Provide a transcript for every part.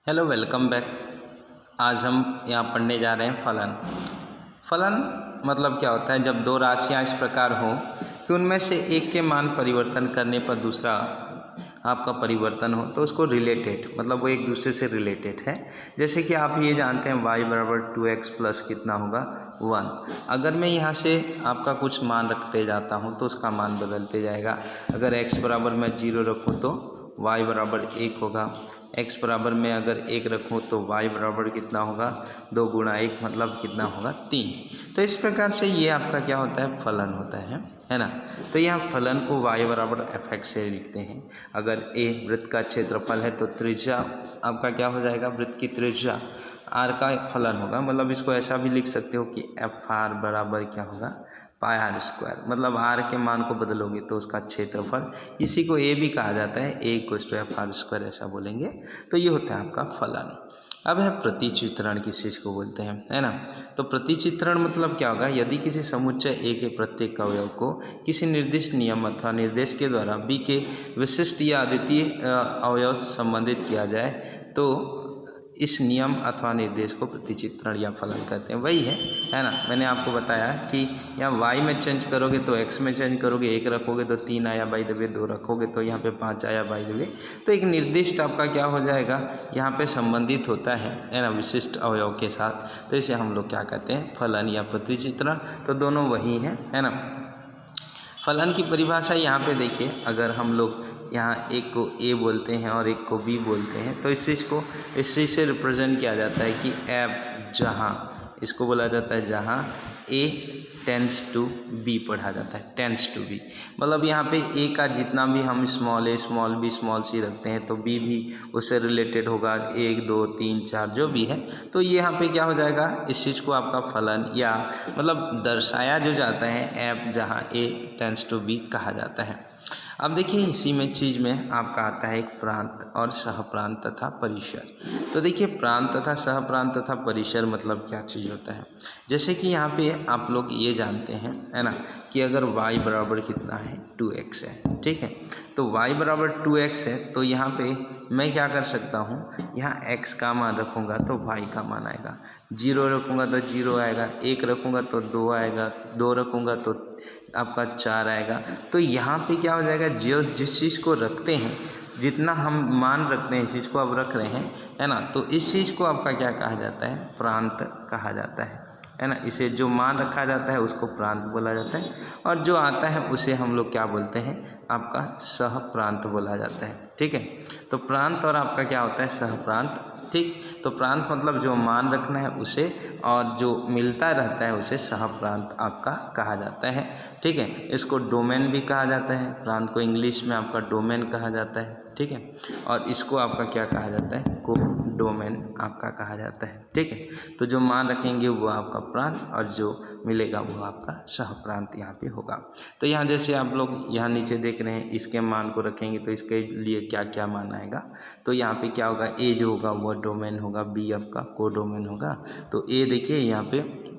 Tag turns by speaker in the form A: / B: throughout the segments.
A: Hello welcome back. आज हम यहाँ पढ़ने जा रहे हैं फलन। फलन मतलब क्या होता है, जब दो राशियाँ इस प्रकार हों कि उनमें से एक के मान परिवर्तन करने पर दूसरा आपका परिवर्तन हो तो उसको रिलेटेड, मतलब वो एक दूसरे से रिलेटेड है। जैसे कि आप ये जानते हैं y बराबर 2x प्लस कितना होगा 1। अगर मैं यहाँ से आपका कुछ मान रखते जाता हूँ तो उसका मान बदलते जाएगा। अगर x बराबर मैं 0 रखूँ तो y बराबर 1 होगा। x बराबर में अगर 1 रखूँ तो y बराबर कितना होगा 2 गुणा 1 मतलब कितना होगा 3। तो इस प्रकार से ये आपका क्या होता है, फलन होता है ना। तो यहाँ फलन को y बराबर fx से लिखते हैं। अगर a वृत्त का क्षेत्रफल है तो त्रिज्या आपका क्या हो जाएगा, वृत्त की त्रिज्या r का फलन होगा। मतलब इसको ऐसा भी लिख सकते हो कि एफ आर बराबर क्या होगा पाई आर स्क्वायर। मतलब r के मान को बदलोगे तो उसका क्षेत्रफल, इसी को a भी कहा जाता है, a equals to F R square ऐसा बोलेंगे। तो ये होता है आपका फलन। अब है प्रतिचित्रण, किस चीज़ को बोलते हैं, है ना। तो प्रतिचित्रण मतलब क्या होगा, यदि किसी समुच्चय ए के प्रत्येक अवयव को किसी निर्दिष्ट नियम अथवा निर्देश के द्वारा बी के विशिष्ट या अद्वितीय अवयव संबंधित किया जाए तो इस नियम अथवा निर्देश को प्रतिचित्रण या फलन कहते हैं। वही है ना। मैंने आपको बताया कि यहाँ y में चेंज करोगे तो x में चेंज करोगे, 1 रखोगे तो 3 आया बाई द वे, 2 रखोगे तो यहाँ पे 5 आया बाई द वे। तो एक निर्दिष्ट आपका क्या हो जाएगा, यहाँ पे संबंधित होता है ना, विशिष्ट अवयव के साथ। तो इसे हम लोग क्या कहते हैं, फलन या प्रतिचित्रण। तो दोनों वही है ना। फलन की परिभाषा यहाँ पे देखिए, अगर हम लोग यहाँ एक को a बोलते हैं और एक को b बोलते हैं तो इस चीज़ से रिप्रेजेंट किया जाता है कि f जहाँ, इसको बोला जाता है जहाँ a टेंस टू b पढ़ा जाता है, टेंस टू b। मतलब यहाँ पे a का जितना भी हम small a small b small c रखते हैं तो b भी उससे रिलेटेड होगा, 1 2 3 4 जो भी है। तो ये यहाँ पे क्या हो जाएगा, इस चीज़ को आपका फलन या मतलब दर्शाया जो जाता है f जहाँ a टेंस टू b कहा जाता है। अब देखिए इसी में चीज़ में आपका आता है एक प्रांत और सहप्रांत तथा परिसर। तो देखिए प्रांत तथा सहप्रांत तथा परिसर मतलब क्या चीज़ होता है। जैसे कि यहाँ पे आप लोग ये जानते हैं, है ना, कि अगर y बराबर कितना है 2x है, ठीक है। तो y बराबर 2x है तो यहाँ पे मैं क्या कर सकता हूँ, यहाँ x का मान रखूँगा तो y का मान आएगा, 0 रखूँगा तो 0 आएगा, 1 रखूँगा तो 2 आएगा, 2 रखूँगा तो आपका 4 आएगा। तो यहाँ पे क्या हो जाएगा, जो जिस चीज़ को रखते हैं, जितना हम मान रखते हैं, इस चीज़ को आप रख रहे हैं, है ना, तो इस चीज़ को आपका क्या कहा जाता है, प्रांत कहा जाता है ना। इसे जो मान रखा जाता है उसको प्रांत बोला जाता है और जो आता है उसे हम लोग क्या बोलते हैं, आपका सह प्रांत बोला जाता है, ठीक है। तो प्रांत और आपका क्या होता है, सह प्रांत, ठीक। तो प्रांत मतलब जो मान रखना है उसे, और जो मिलता रहता है उसे सह प्रांत आपका कहा जाता है, ठीक है। इसको डोमेन भी कहा जाता है, प्रांत को इंग्लिश में आपका डोमेन कहा जाता है, ठीक है। और इसको आपका क्या कहा जाता है, को डोमेन आपका कहा जाता है, ठीक है। तो जो मान रखेंगे वो आपका प्रांत और जो मिलेगा वो आपका सह प्रांत यहाँ पे होगा। तो यहाँ जैसे आप लोग यहाँ नीचे देख रहे हैं, इसके मान को रखेंगे तो इसके लिए क्या क्या मान आएगा। तो यहाँ पे क्या होगा, ए जो होगा वो डोमेन होगा, बी आपका को डोमेन होगा। तो ए देखिए यहाँ पे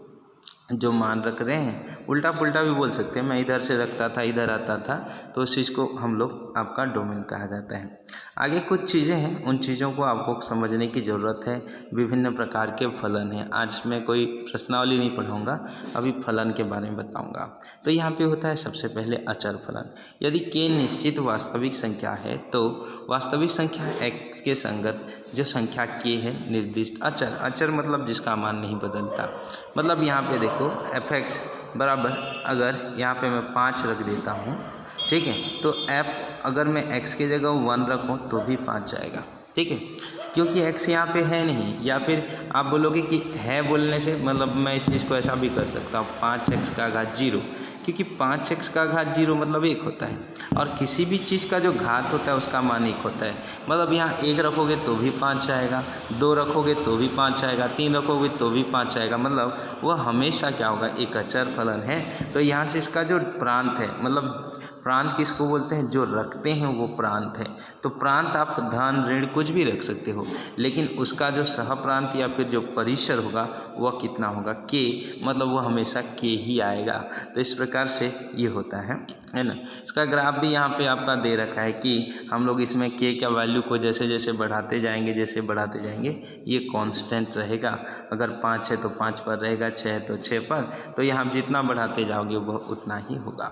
A: जो मान रख रहे हैं, उल्टा पुल्टा भी बोल सकते हैं, मैं इधर से रखता था इधर आता था, तो उस चीज़ को हम लोग आपका डोमेन कहा जाता है। आगे कुछ चीज़ें हैं, उन चीज़ों को आपको समझने की ज़रूरत है। विभिन्न प्रकार के फलन हैं, आज मैं कोई प्रश्नावली नहीं पढ़ाऊँगा, अभी फलन के बारे में बताऊँगा। तो यहाँ पे होता है सबसे पहले अचर फलन। यदि k निश्चित वास्तविक संख्या है तो वास्तविक संख्या x के संगत जो संख्या k है निर्दिष्ट अचर, अचर मतलब जिसका मान नहीं बदलता। मतलब यहाँ पे देखो fx बराबर, अगर यहाँ पे मैं 5 रख देता हूँ, ठीक है, तो f अगर मैं x की जगह 1 रखूँ तो भी 5 आएगा, ठीक है, क्योंकि x यहाँ पे है नहीं। या फिर आप बोलोगे कि है बोलने से मतलब मैं इस चीज़ को ऐसा भी कर सकता हूँ, 5x का घात 0, क्योंकि 5x का घात 0 मतलब 1 होता है और किसी भी चीज़ का जो घात होता है उसका मान 1 होता है। मतलब यहाँ 1 रखोगे तो भी 5 आएगा, 2 रखोगे तो भी 5 आएगा, 3 रखोगे तो भी 5 आएगा। मतलब वह हमेशा क्या होगा, एक अचर फलन है। तो यहाँ से इसका जो प्रांत है, मतलब प्रांत किसको बोलते हैं? जो रखते हैं वो प्रांत है। तो प्रांत आप धन ऋण कुछ भी रख सकते हो, लेकिन उसका जो सहप्रांत या फिर जो परिसर होगा वह कितना होगा? के, मतलब वो हमेशा के ही आएगा। तो इस प्रकार से ये होता है ना। इसका ग्राफ भी यहाँ पे आपका दे रखा है कि हम लोग इसमें के का वैल्यू को जैसे जैसे बढ़ाते जाएंगे ये कांस्टेंट रहेगा। अगर 5 है तो 5 पर रहेगा, 6 है तो 6 पर, तो यहाँ जितना बढ़ाते जाओगे वह उतना ही होगा।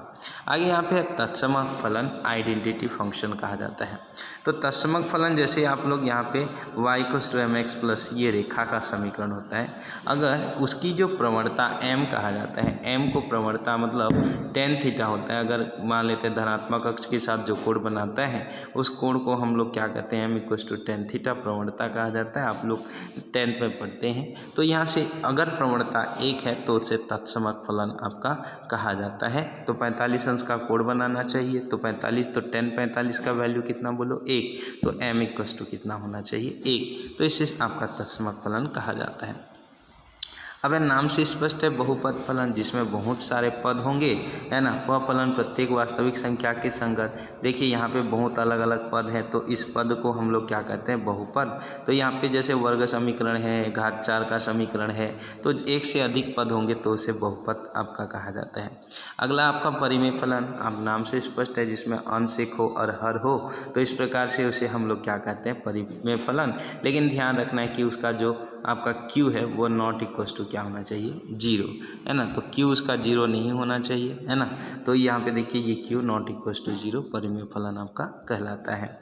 A: आगे यहाँ पे तत्समक फलन आइडेंटिटी फंक्शन कहा जाता है। तो तत्समक फलन जैसे आप लोग यहाँ पे y = mx प्लस ये रेखा का समीकरण होता है, अगर उसकी जो प्रवणता m कहा जाता है, m को प्रवणता मतलब tan थीटा होता है। अगर मान लेते हैं धनात्मक अक्ष के साथ जो कोण बनाता है उस कोण को हम लोग क्या कहते हैं? m = tan थीटा प्रवणता कहा जाता है। आप लोग 10th में पढ़ते हैं। तो यहाँ से अगर प्रवणता 1 है तो उसे तत्समक फलन आपका कहा जाता है। तो 45 अंश का कोण बनाना चाहिए, तो 45 तो tan 45 का वैल्यू कितना बोलो? 1, तो m = कितना होना चाहिए? 1। तो इससे आपका तत्समक फलन कहा जाता है। अब नाम से स्पष्ट है बहुपद फलन, जिसमें बहुत सारे पद होंगे, है ना। वह फलन प्रत्येक वास्तविक संख्या के संगत, देखिए यहाँ पे बहुत अलग अलग पद हैं, तो इस पद को हम लोग क्या कहते हैं? बहुपद। तो यहाँ पे जैसे वर्ग समीकरण है, घात 4 का समीकरण है, तो एक से अधिक पद होंगे तो उसे बहुपद आपका कहा जाता है। अगला आपका परिमेय फलन, आप नाम से स्पष्ट है, जिसमें अंश एक हो और हर हो, तो इस प्रकार से उसे हम लोग क्या कहते हैं? परिमेय फलन। लेकिन ध्यान रखना है कि उसका जो आपका q है वो नॉट इक्वल टू क्या होना चाहिए? 0, है ना। तो q उसका 0 नहीं होना चाहिए, है ना। तो यहाँ पे देखिए ये q नॉट इक्वल टू 0 परिमेय फलन आपका कहलाता है।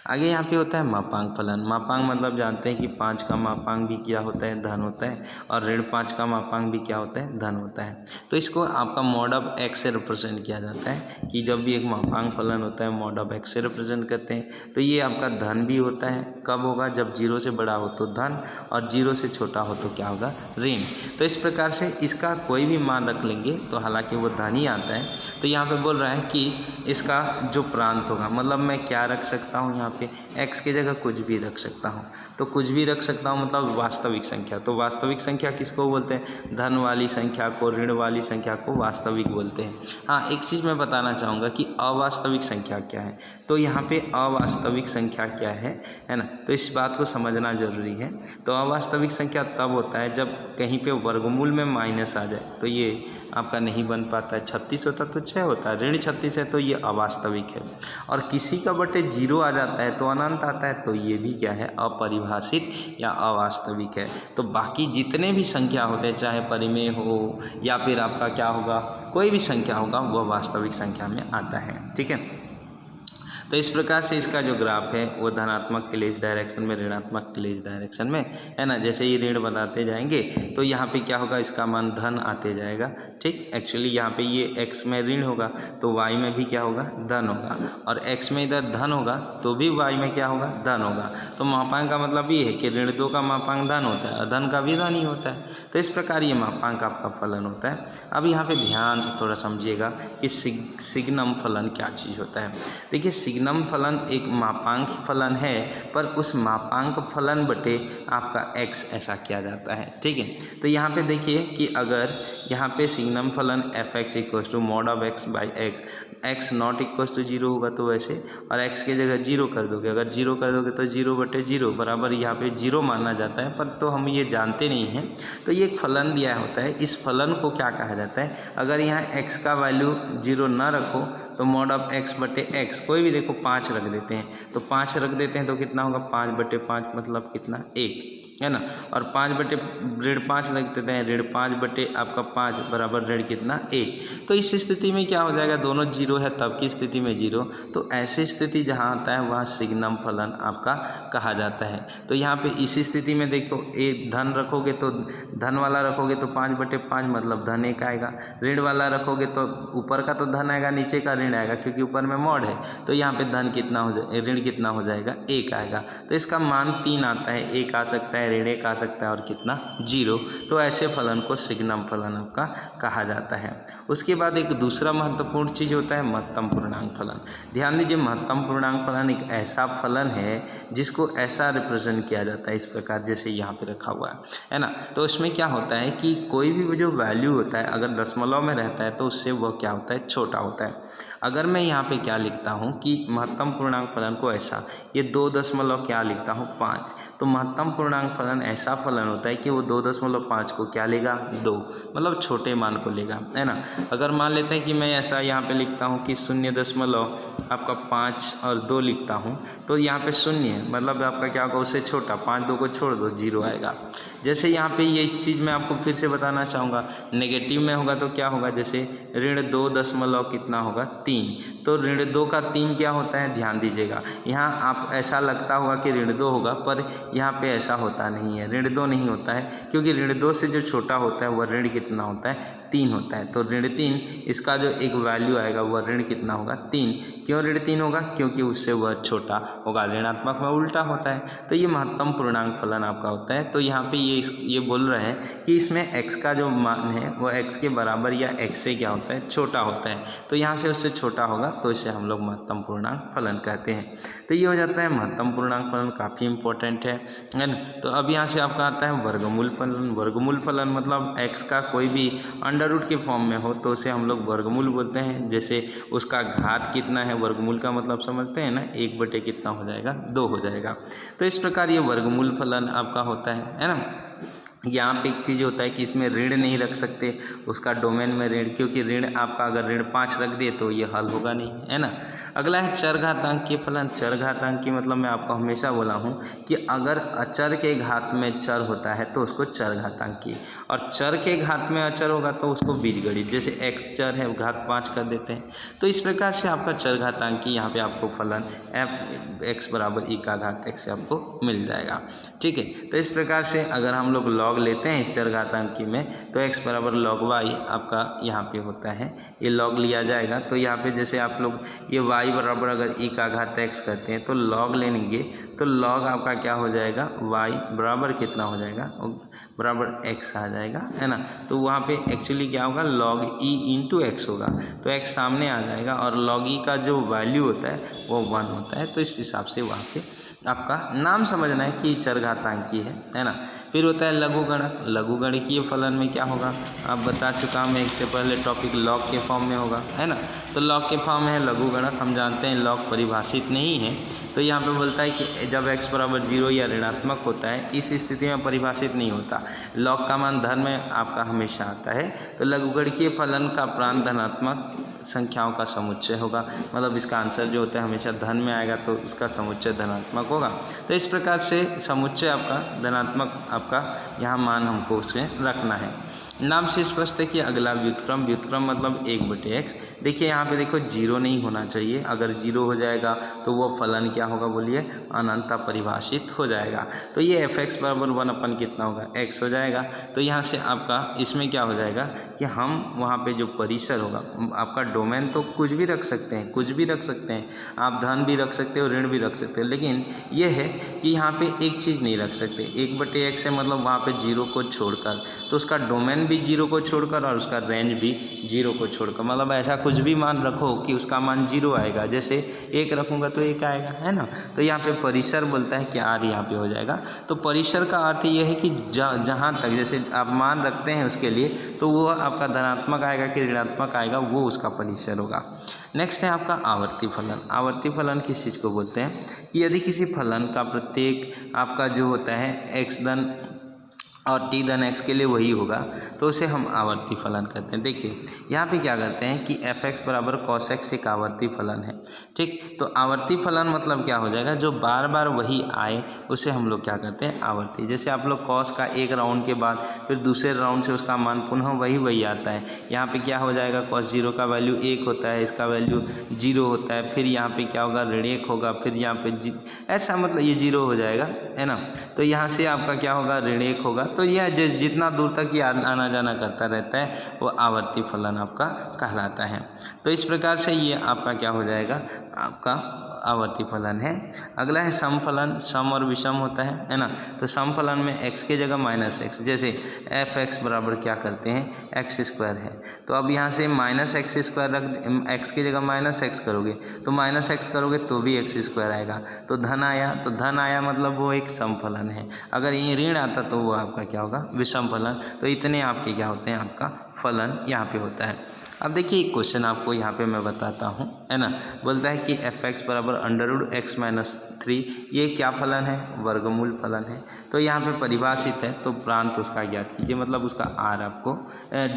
A: आगे यहाँ पे होता है मापांक फलन। मापांक मतलब जानते हैं कि 5 का मापांक भी क्या होता है? धन होता है, और ऋण 5 का मापांक भी क्या होता है? धन होता है। तो इसको आपका मॉड ऑफ x से रिप्रेजेंट किया जाता है कि जब भी एक मापांक फलन होता है मॉड ऑफ x से रिप्रेजेंट करते हैं। तो ये आपका धन भी होता है, कब होगा? जब 0 से बड़ा हो तो धन, और 0 से छोटा हो तो क्या होगा? ऋण। तो इस प्रकार से इसका कोई भी मान रख लेंगे तो हालांकि वो धन ही आता है। तो यहाँ पे बोल रहा है कि इसका जो प्रांत होगा, मतलब मैं क्या रख सकता हूँ यहाँ पे? x की जगह कुछ भी रख सकता हूँ। तो कुछ भी रख सकता हूँ मतलब वास्तविक संख्या। तो वास्तविक संख्या किसको बोलते हैं? धन वाली संख्या को, ऋण वाली संख्या को वास्तविक बोलते हैं। हाँ, एक चीज़ मैं बताना चाहूँगा कि अवास्तविक संख्या क्या है। तो यहाँ पे अवास्तविक संख्या क्या है ना। तो इस बात को समझना जरूरी है। तो अवास्तविक संख्या तब होता है जब कहीं पे वर्गमूल में माइनस आ जाए, तो ये आपका नहीं बन पाता है। 36 होता तो 6 होता है, ऋण 36 है तो ये अवास्तविक है। और किसी का बटे 0 आ जाता है तो अनंत आता है, तो ये भी क्या है? अपरिभाषित या अवास्तविक है। तो बाकी जितने भी संख्या होते हैं, चाहे परिमेय हो या फिर आपका क्या होगा, कोई भी संख्या होगा, वह वास्तविक संख्या में आता है। ठीक है। तो इस प्रकार से इसका जो ग्राफ है वो धनात्मक क्लेश डायरेक्शन में, ऋणात्मक क्लेश डायरेक्शन में, है ना। जैसे ही ऋण बताते जाएंगे तो यहाँ पे क्या होगा? इसका मान धन आते जाएगा। ठीक, एक्चुअली यहाँ पे ये x में ऋण होगा तो y में भी क्या होगा? धन होगा, और x में इधर धन होगा तो भी y में क्या होगा? धन होगा। तो मापांक का मतलब ये है कि ऋण 2 का मापांक धन होता है और धन का भी धन ही होता है। तो इस प्रकार ये मापांक आपका फलन होता है। अब यहाँ पे ध्यान से थोड़ा समझिएगा कि सिग्नम फलन क्या चीज़ होता है। देखिए, सिग्नम फलन एक मापांक फलन है, पर उस मापांक फलन बटे आपका x ऐसा किया जाता है। ठीक है। तो यहाँ पे देखिए कि अगर यहाँ पे सिग्नम फलन f(x) = mod of x by x not equal to 0 होगा तो वैसे, और x की जगह 0 कर दोगे। अगर 0 कर दोगे तो 0/0 बराबर यहाँ पे 0 माना जाता है, पर तो हम ये जानते नहीं हैं। तो ये एक फलन दिया होता है, इस फलन को क्या कहा जाता है? अगर यहाँ x का वैल्यू 0 ना रखो तो mod of x/x, कोई भी देखो 5 रख देते हैं, तो 5 रख देते हैं तो कितना होगा? 5/5 मतलब कितना? 1, है ना। और 5/5 रख देते हैं, ऋण 5/5 बराबर ऋण कितना? 1। तो इस स्थिति में क्या हो जाएगा? दोनों 0 है, तब की स्थिति में 0। तो ऐसी स्थिति जहाँ आता है वहाँ सिग्नम फलन आपका कहा जाता है। तो यहाँ पे इसी स्थिति में देखो, एक धन रखोगे तो धन वाला रखोगे तो 5/5 मतलब धन 1 आएगा। ऋण वाला रखोगे तो ऊपर का तो धन आएगा, नीचे का ऋण आएगा, क्योंकि ऊपर में मॉड है। तो यहाँ पे धन कितना हो जाए, ऋण कितना हो जाएगा? 1 आएगा। तो इसका मान 3 आता है, 1 आ सकता है, है, ऋण 1 आ सकता है और कितना 0। तो ऐसे फलन को सिग्नम फलन आपका कहा जाता है। उसके बाद एक दूसरा महत्वपूर्ण चीज़ होता है महत्तम पूर्णांक फलन। ध्यान दीजिए, महत्तम पूर्णांक फलन एक ऐसा फलन है जिसको ऐसा रिप्रेजेंट किया जाता है इस प्रकार, जैसे यहाँ पे रखा हुआ है ना। तो इसमें क्या होता है कि कोई भी जो वैल्यू होता है अगर दशमलव में रहता है तो उससे वह क्या होता है, छोटा होता है। अगर मैं यहाँ पे क्या लिखता हूँ कि महत्तम पूर्णांक फलन को ऐसा, ये 2 दशमलव क्या लिखता हूँ 5, तो महत्तम पूर्णांक फलन ऐसा फलन होता है कि वो 2.5 को क्या लेगा, 2, मतलब छोटे मान को लेगा, है ना। अगर मान लेते हैं कि मैं ऐसा यहाँ पे लिखता हूँ कि 0.5 और 2 लिखता हूँ, तो यहाँ पे 0 है, मतलब आपका क्या होगा, उससे छोटा, 5 2 को छोड़ दो, 0 आएगा। जैसे यहाँ पे ये चीज़ मैं आपको फिर से बताना चाहूँगा, नेगेटिव में होगा तो क्या होगा, जैसे ऋण 2 दशमलव कितना होगा 3, तो ऋण 2 का 3 क्या होता है, ध्यान दीजिएगा। यहाँ आप ऐसा लगता होगा कि ऋण 2 होगा, पर यहाँ पे ऐसा होता नहीं है, ऋण 2 नहीं होता है, क्योंकि ऋण 2 से जो छोटा होता है वह ऋण कितना होता है, 3 होता है। तो ऋण 3 इसका जो एक वैल्यू आएगा वह ऋण कितना होगा, 3। क्यों ऋण 3 होगा, क्योंकि उससे वह छोटा होगा, ऋणात्मक में उल्टा होता है। तो ये महत्तम पूर्णांक फलन आपका होता है। तो यहाँ पे ये बोल रहे हैं कि इसमें x का जो मान है वह x के बराबर या x से क्या होता है, छोटा होता है। तो यहाँ से उससे छोटा होगा तो इसे हम लोग महत्तम पूर्णांक फलन कहते हैं। तो ये हो जाता है महत्तम पूर्णांक फलन, काफ़ी इंपॉर्टेंट है ना। तो अब यहाँ से आपका आता है वर्गमूल फलन। वर्गमूल फलन मतलब x का कोई भी अंडर रूट के फॉर्म में हो तो उसे हम लोग वर्गमूल बोलते हैं। जैसे उसका घात कितना है, वर्गमूल का मतलब समझते हैं ना, 1 कितना हो जाएगा, 2 हो जाएगा। तो इस प्रकार ये वर्गमूल फलन आपका होता है ना। यहाँ पे एक चीज़ होता है कि इसमें ऋण नहीं रख सकते, उसका डोमेन में ऋण, क्योंकि ऋण आपका अगर ऋण 5 रख दिए तो ये हल होगा नहीं, है ना। अगला है चरघातांकीय फलन। चरघातांकीय मतलब मैं आपको हमेशा बोला हूँ कि अगर अचर के घात में चर होता है तो उसको चरघातांकीय, और चर के घात में अचर होगा तो उसको बीजगणित। जैसे x चर है, घात 5 कर देते हैं। तो इस प्रकार से आपका चरघातांकीय यहाँ पे आपको फलन f(x = e का घात x) से आपको मिल जाएगा, ठीक है। तो इस प्रकार से अगर हम लोग लॉग लेते हैं इस चरघातांकी में तो x बराबर log y आपका यहाँ पे होता है, ये लॉग लिया जाएगा। तो यहाँ पे जैसे आप लोग ये y बराबर अगर e का घात x करते हैं तो लॉग लेंगे तो लॉग आपका क्या हो जाएगा, y बराबर कितना हो जाएगा, बराबर x आ जाएगा, है ना। तो वहाँ पे एक्चुअली क्या होगा, log e × x होगा, तो x सामने आ जाएगा और log e का जो वैल्यू होता है वो 1 होता है। तो इस हिसाब से वहाँ पे आपका नाम समझना है कि चरघातांकी है ना। फिर होता है लघुगणक। लघुगणकीय फलन में क्या होगा, आप बता चुका हूँ मैं, इससे पहले टॉपिक लॉग के फॉर्म में होगा, है ना। तो लॉग के फॉर्म में है लघुगणक। हम जानते हैं लॉग परिभाषित नहीं है, तो यहाँ पे बोलता है कि जब x = 0 या ऋणात्मक होता है, इस स्थिति में परिभाषित नहीं होता। लॉग का मान धन में आपका हमेशा आता है। तो लघुगणकीय फलन का प्रांत धनात्मक संख्याओं का समुच्चय होगा, मतलब इसका आंसर जो होता है हमेशा धन में आएगा, तो इसका समुच्चय धनात्मक होगा। तो इस प्रकार से समुच्चय आपका धनात्मक आपका यहाँ मान हमको उसमें रखना है। नाम से स्पष्ट है कि अगला व्युत्क्रम। व्युत्क्रम मतलब 1/x। देखिए यहाँ पे देखो 0 नहीं होना चाहिए, अगर 0 हो जाएगा तो वो फलन क्या होगा, बोलिए अनंत परिभाषित हो जाएगा। तो ये f(x = 1) कितना होगा, x हो जाएगा। तो यहाँ से आपका इसमें क्या हो जाएगा कि हम वहाँ पे जो परिसर होगा, आपका डोमेन तो कुछ भी रख सकते हैं, कुछ भी रख सकते हैं, आप धन भी रख सकते हो, ऋण भी रख सकते हो, लेकिन ये है कि यहाँ पे एक चीज़ नहीं रख सकते। 1/x है मतलब वहाँ पे 0 को छोड़कर, तो उसका डोमेन भी 0 को छोड़कर और उसका रेंज भी 0 को छोड़कर, मतलब ऐसा कुछ भी मान रखो कि उसका मान 0 आएगा। जैसे 1 रखूँगा तो 1 आएगा, है ना। तो यहाँ पे परिसर बोलता है कि r यहाँ पे हो जाएगा। तो परिसर का अर्थ ये है कि जहाँ तक जैसे आप मान रखते हैं उसके लिए, तो वो आपका धनात्मक आएगा कि ऋणात्मक आएगा, वो उसका परिसर होगा। नेक्स्ट है आपका आवर्ती फलन। आवर्ती फलन किस चीज़ को बोलते हैं कि यदि किसी फलन का प्रत्येक आपका जो होता है x धन और t धन x के लिए वही होगा तो उसे हम आवर्ती फलन कहते हैं। देखिए यहाँ पे क्या करते हैं कि f(x = cos x) एक आवर्ती फलन है, ठीक। तो आवर्ती फलन मतलब क्या हो जाएगा, जो बार बार वही आए उसे हम लोग क्या करते हैं, आवर्ती। जैसे आप लोग cos का एक राउंड के बाद फिर दूसरे राउंड से उसका मान पुनः वही आता है। यहाँ पे क्या हो जाएगा, cos 0 का वैल्यू 1 होता है, इसका वैल्यू 0 होता है, फिर यहाँ पे क्या होगा, ऋण 1 होगा, फिर यहाँ पे ऐसा मतलब ये 0 हो जाएगा, है ना। तो यहाँ से आपका क्या होगा, ऋण 1 होगा। तो यह जितना दूर तक ये आना जाना करता रहता है वो आवर्ती फलन आपका कहलाता है। तो इस प्रकार से ये आपका क्या हो जाएगा, आपका आवर्ती फलन है। अगला है सम फलन, सम और विषम होता है ना। तो सम फलन में x की जगह माइनस एक्स, जैसे एफ एक्स बराबर क्या करते हैं एक्स स्क्वायर है, तो अब यहाँ से माइनस एक्स स्क्वायर रख, एक्स की जगह माइनस एक्स करोगे तो माइनस एक्स करोगे तो भी एक्स स्क्वायर आएगा, तो धन आया, तो धन आया मतलब वो एक सम फलन है। अगर ये ऋण आता तो वो आपका क्या होगा विषम फलन। तो इतने आपके क्या होते हैं आपका फलन यहाँ पे होता है। अब देखिए एक क्वेश्चन आपको यहाँ पे मैं बताता हूँ, है ना। बोलता है कि एफ एक्स बराबर √x-3, ये क्या फलन है, वर्गमूल फलन है। तो यहाँ पे परिभाषित है, तो प्रांत उसका ज्ञात कीजिए, मतलब उसका आर आपको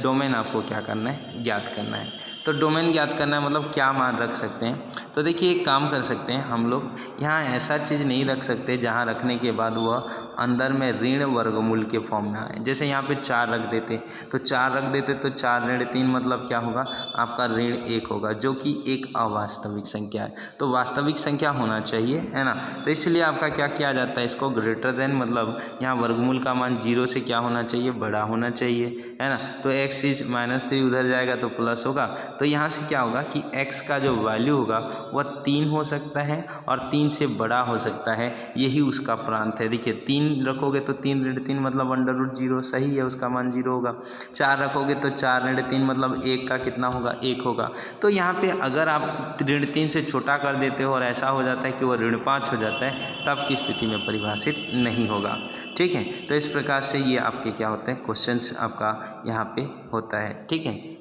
A: डोमेन आपको क्या करना है ज्ञात करना है। तो डोमेन ज्ञात करना है मतलब क्या मान रख सकते हैं। तो देखिए एक काम कर सकते हैं हम लोग, यहाँ ऐसा चीज़ नहीं रख सकते जहाँ रखने के बाद वह अंदर में ऋण वर्गमूल के फॉर्म में आए। जैसे यहाँ पे 4 रख देते, तो 4 रख देते तो 4 ऋण 3 मतलब क्या होगा आपका ऋण 1 होगा, जो कि एक अवास्तविक संख्या है। तो वास्तविक संख्या होना चाहिए, है ना। तो इसलिए आपका क्या किया जाता है, इसको ग्रेटर देन, मतलब यहाँ वर्गमूल का मान 0 से क्या होना चाहिए बड़ा होना चाहिए, है ना। तो x इज -3 उधर जाएगा तो प्लस होगा, तो यहाँ से क्या होगा कि x का जो वैल्यू होगा वह 3 हो सकता है और 3 से बड़ा हो सकता है, यही उसका प्रांत है। देखिए 3 रखोगे तो 3 ऋण 3 मतलब √0 सही है, उसका मान 0 होगा। 4 रखोगे तो 4 ऋण 3 मतलब 1 का कितना होगा 1 होगा। तो यहाँ पे अगर आप ऋण 3 से छोटा कर देते हो और ऐसा हो जाता है कि वो ऋण 5 हो जाता है, तब की स्थिति में परिभाषित नहीं होगा, ठीक है। तो इस प्रकार से ये आपके क्या होते हैं क्वेश्चंस आपका यहाँ पे होता है, ठीक है।